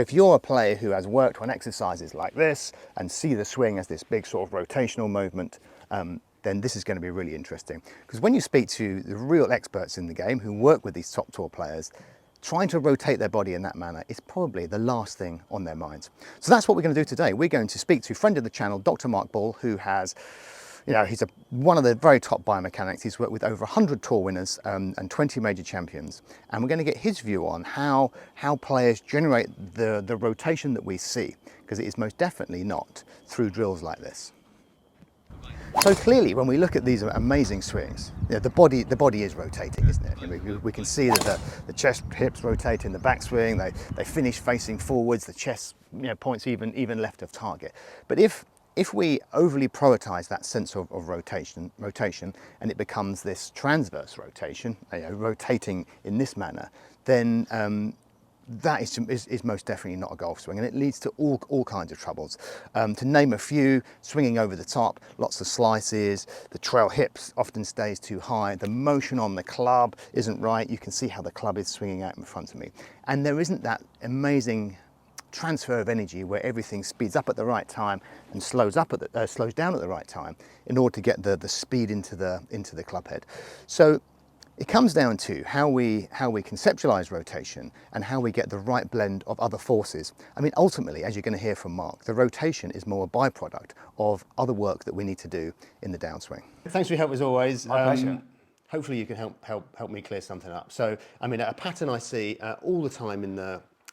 If you're a player who has worked on exercises like this and see the swing as this big sort of rotational movement, then this is going to be really interesting. Because when you speak to the real experts in the game who work with these top tour players, trying to rotate their body in that manner is probably the last thing on their minds. So that's what we're going to do today. We're going to speak to friend of the channel, Dr. Mark Ball, who has, he's one of the very top biomechanics. He's worked with over 100 tour winners and 20 major champions. And we're going to get his view on how players generate the rotation that we see, because it is most definitely not through drills like this. So clearly, when we look at these amazing swings, the body is rotating, isn't it? We can see that the chest, hips rotate in the backswing. They finish facing forwards. The chest, points even left of target. But if we overly prioritize that sense of rotation, and it becomes this transverse rotation, rotating in this manner, then that is most definitely not a golf swing, and it leads to all kinds of troubles. To name a few: swinging over the top, lots of slices, the trail hips often stays too high, the motion on the club isn't right. You can see how the club is swinging out in front of me, and there isn't that amazing transfer of energy where everything speeds up at the right time and slows down at the right time in order to get the speed into the club head. So it comes down to how we conceptualize rotation and how we get the right blend of other forces. I mean, ultimately, as you're going to hear from Mark, the rotation is more a byproduct of other work that we need to do in the downswing. Thanks for your help as always. My pleasure. Hopefully you can help me clear something up. So, I mean, a pattern I see all the time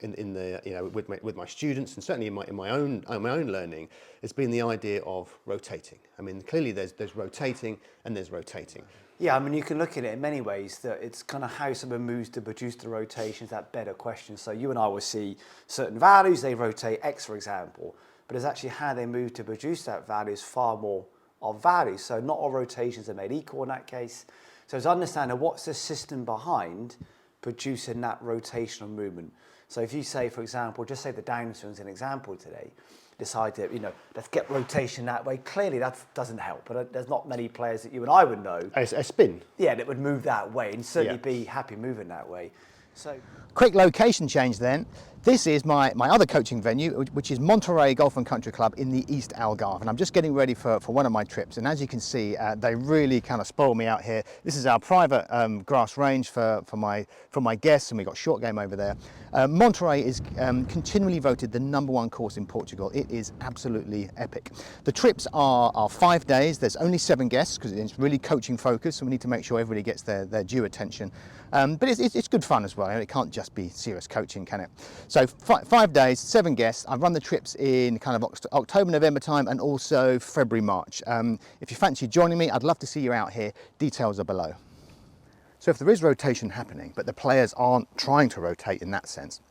with my students, and certainly in my own learning, has been the idea of rotating. I mean, clearly there's rotating and there's rotating. Yeah, I mean, you can look at it in many ways, that it's kind of how someone moves to produce the rotation is that better question. So you and I will see certain values, they rotate X, for example, but it's actually how they move to produce that value is far more of value. So not all rotations are made equal in that case. So it's understanding what's the system behind producing that rotational movement. So if you say, for example, just say the downswing is an example today, decide to, let's get rotation that way. Clearly that doesn't help, but there's not many players that you and I would know. A spin? Yeah, that would move that way and certainly be happy moving that way. So, quick location change then. This is my other coaching venue, which is Monterey Golf and Country Club in the East Algarve, and I'm just getting ready for one of my trips, and as you can see, they really kind of spoil me out here. This is our private grass range for my guests, and we've got short game over there. Monterey is continually voted the #1 course in Portugal. It is absolutely epic. The trips are 5 days. There's only 7 guests because it's really coaching focused, so we need to make sure everybody gets their due attention. But it's good fun as well. It can't just be serious coaching, can it? So 5 days, 7 guests. I run the trips in kind of October, November time, and also February, March. If you fancy joining me, I'd love to see you out here. Details are below. So if there is rotation happening, but the players aren't trying to rotate in that sense,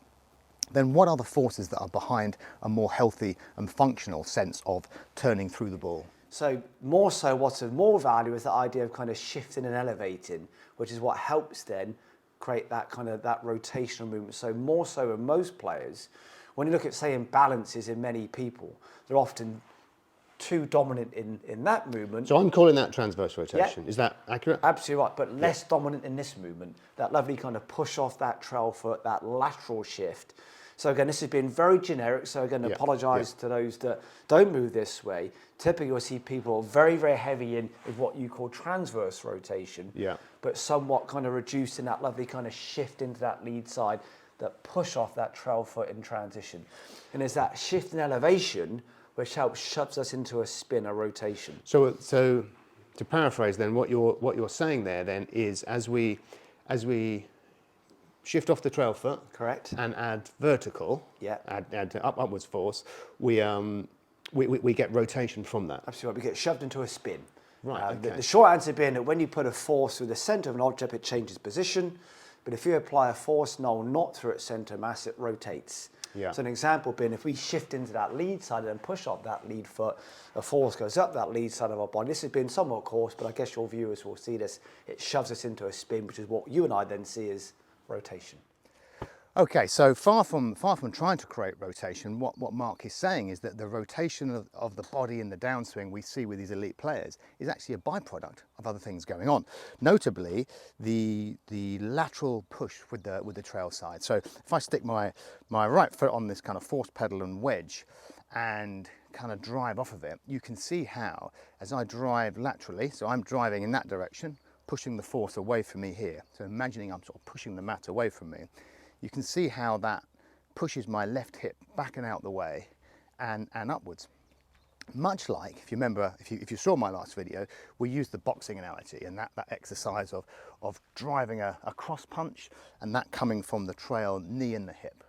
then what are the forces that are behind a more healthy and functional sense of turning through the ball? So more so, what's of more value is the idea of kind of shifting and elevating, which is what helps then create that kind of that rotational movement. So more so in most players, when you look at, say, imbalances in many people, they're often too dominant in that movement. So I'm calling that transverse rotation. Yeah. Is that accurate? Absolutely right, but less dominant in this movement. That lovely kind of push off that trail foot, that lateral shift. So again, this has been very generic, so again, apologise to those that don't move this way. Typically, you'll see people very, very heavy in what you call transverse rotation, but somewhat kind of reducing that lovely kind of shift into that lead side, that push off that trail foot in transition. And there's that shift in elevation, which shoves us into a spin, a rotation. So to paraphrase then, what you're saying there then is as we shift off the trail foot, correct, and add vertical, add upwards force, we get rotation from that. Absolutely, we get shoved into a spin. Right. Okay. The short answer being that when you put a force through the centre of an object, it changes position. But if you apply a force not through its centre mass, it rotates. Yeah. So an example being, if we shift into that lead side and push up that lead foot, the force goes up that lead side of our body. This has been somewhat coarse, but I guess your viewers will see this. It shoves us into a spin, which is what you and I then see as rotation. Okay, so far from trying to create rotation, what Mark is saying is that the rotation of the body in the downswing we see with these elite players is actually a byproduct of other things going on. Notably, the lateral push with the trail side. So if I stick my right foot on this kind of force pedal and wedge and kind of drive off of it, you can see how as I drive laterally, so I'm driving in that direction, pushing the force away from me here. So imagining I'm sort of pushing the mat away from me. You can see how that pushes my left hip back and out the way and upwards. Much like, if you remember, if you saw my last video, we used the boxing analogy and that exercise of driving a cross punch and that coming from the trail knee and the hip.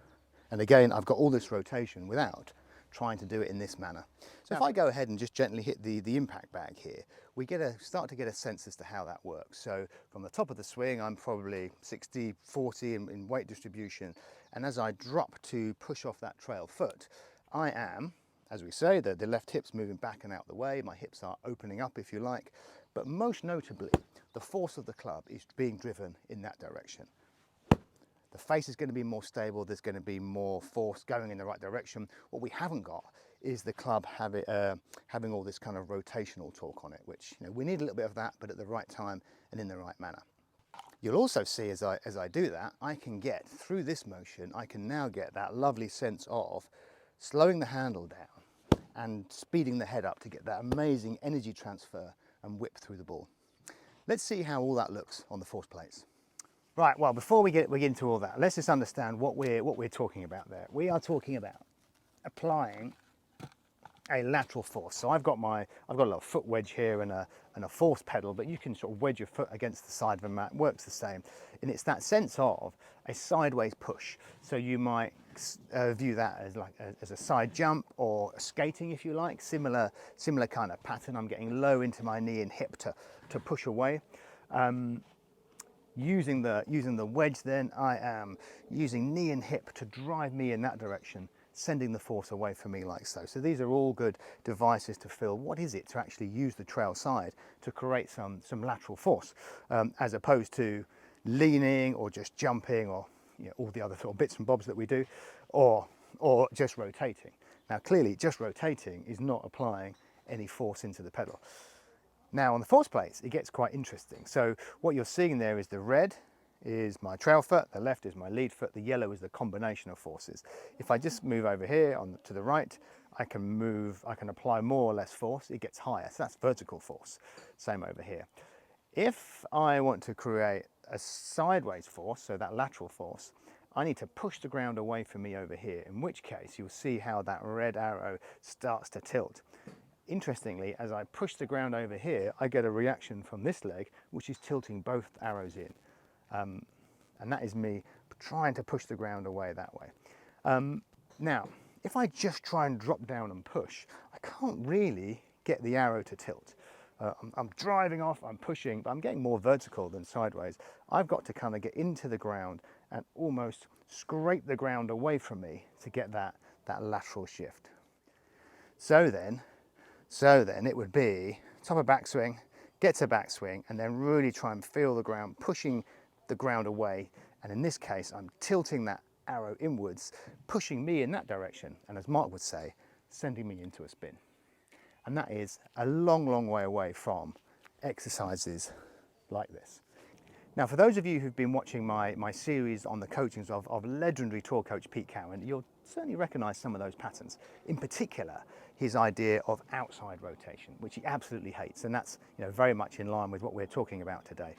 And again, I've got all this rotation without trying to do it in this manner. So if I go ahead and just gently hit the impact bag here, we start to get a sense as to how that works. So from the top of the swing, I'm probably 60-40 in weight distribution. And as I drop to push off that trail foot, I am, as we say, the left hip's moving back and out the way. My hips are opening up, if you like. But most notably, the force of the club is being driven in that direction. The face is going to be more stable, there's going to be more force going in the right direction. What we haven't got is the club having all this kind of rotational torque on it, which we need a little bit of that, but at the right time and in the right manner. You'll also see as I do that, I can get through this motion, I can now get that lovely sense of slowing the handle down and speeding the head up to get that amazing energy transfer and whip through the ball. Let's see how all that looks on the force plates. Right, well, before we get into all that, let's just understand what we're talking about there. We are talking about applying a lateral force. So I've got a little foot wedge here and a force pedal, but you can sort of wedge your foot against the side of a mat, works the same. And it's that sense of a sideways push. So you might view that as a side jump or skating, if you like, similar kind of pattern. I'm getting low into my knee and hip to push away. Using the wedge, then I am using knee and hip to drive me in that direction, sending the force away from me like so. So these are all good devices to feel what is it to actually use the trail side to create some lateral force, as opposed to leaning or just jumping or all the other sort of bits and bobs that we do, or just rotating. Now clearly just rotating is not applying any force into the pedal. Now on the force plates, it gets quite interesting. So what you're seeing there is the red is my trail foot, the left is my lead foot, the yellow is the combination of forces. If I just move over here to the right, I can apply more or less force, it gets higher. So that's vertical force, same over here. If I want to create a sideways force, so that lateral force, I need to push the ground away from me over here, in which case you'll see how that red arrow starts to tilt. Interestingly, as I push the ground over here, I get a reaction from this leg, which is tilting both arrows in. And that is me trying to push the ground away that way. Now, if I just try and drop down and push, I can't really get the arrow to tilt. I'm driving off, I'm pushing, but I'm getting more vertical than sideways. I've got to kind of get into the ground and almost scrape the ground away from me to get that lateral shift. So then it would be top of backswing, get to backswing, and then really try and feel the ground, pushing the ground away. And in this case, I'm tilting that arrow inwards, pushing me in that direction. And as Mark would say, sending me into a spin. And that is a long, long way away from exercises like this. Now, for those of you who've been watching my series on the coachings of legendary tour coach Pete Cowan, you'll certainly recognize some of those patterns. In particular, his idea of outside rotation, which he absolutely hates. And that's very much in line with what we're talking about today.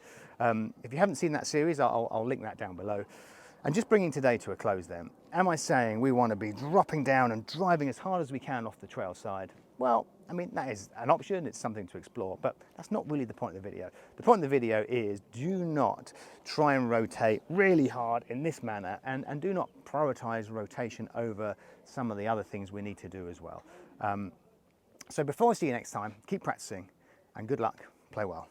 If you haven't seen that series, I'll link that down below. And just bringing today to a close then, am I saying we want to be dropping down and driving as hard as we can off the trail side? Well, I mean, that is an option, it's something to explore, but that's not really the point of the video. The point of the video is do not try and rotate really hard in this manner and do not prioritize rotation over some of the other things we need to do as well. So before I see you next time, keep practicing and good luck, play well.